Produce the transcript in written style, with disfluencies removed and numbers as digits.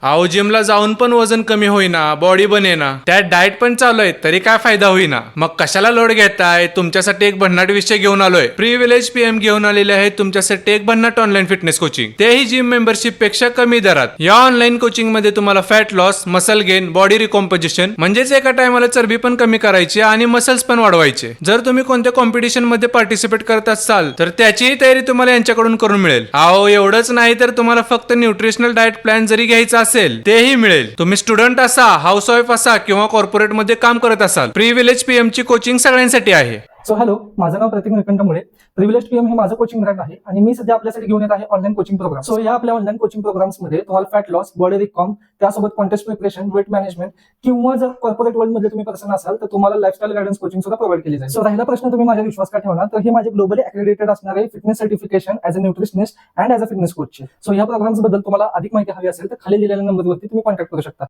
अहो जिमला जाऊन पण वजन कमी होईना, बॉडी बनेना, त्यात डाएट पण चालू आहे तरी काय फायदा होईना. मग कशाला लोड घेताय? तुमच्यासाठी एक भन्नाट विषय घेऊन आलोय. प्रिव्हिलेज पीएम घेऊन आलेले आहे तुमच्यासाठी एक भन्नाट ऑनलाईन फिटनेस कोचिंग, तेही जिम मेंबरशिप पेक्षा कमी दरात. या ऑनलाईन कोचिंग मध्ये तुम्हाला fat loss, muscle gain, body recomposition म्हणजेच एका टायमाला चरबी पण कमी करायची आणि मसल्स पण वाढवायचे. जर तुम्ही कोणत्या कॉम्पिटिशन मध्ये पार्टिसिपेट करत असाल तर त्याचीही तयारी तुम्हाला यांच्याकडून करून मिळेल. अहो एवढंच नाही तर तुम्हाला फक्त न्यूट्रिशनल डाएट प्लॅन जरी घ्यायचा असेल तेही मिळेल. तुम्ही स्टुडंट असा, हाऊसवाईफ असा किंवा कॉर्पोरेट मध्ये काम करत असाल, प्रिव्हिलेज पीएम ची कोचिंग सगळ्यांसाठी आहे. सो हॅलो, माझं नाव प्रतीक निळकंठ मुळे. प्रिव्हिलेज पीएम हे माझं कोचिंग ब्रँड आहे आणि मी सध्या आपल्यासाठी घेऊन येत आहे ऑनलाईन कोचिंग प्रोग्राम. सो या आपल्या ऑनलाईन कोचिंग प्रोग्राम्स मध्ये तुम्हाला फॅट लॉस, बॉडी रिकॉम, त्यासोबत कॉन्टेस्ट प्रिपरेशन, वेट मॅनेजमेंट किंवा जर कॉर्पोरेट वर्ल्ड मध्ये तुम्ही पर्सन असाल तर तुम्हाला लाईफस्टाईल गायडन्स कोचिंग सुद्धा प्रोव्हाइड केली जाईल. सो राहिला प्रश्न तुम्ही माझ्या विश्वास का ठेवणार, तर हे माझे ग्लोबली अक्रेडिटेड असणारे fitness certification as a nutritionist and as a fitness coach. So या प्रोग्राम्स बद्दल तुम्हाला अधिक माहिती हवी असेल तर खाली दिलेल्या नंबरवरती तुम्ही कॉन्टॅक्ट करू शकता.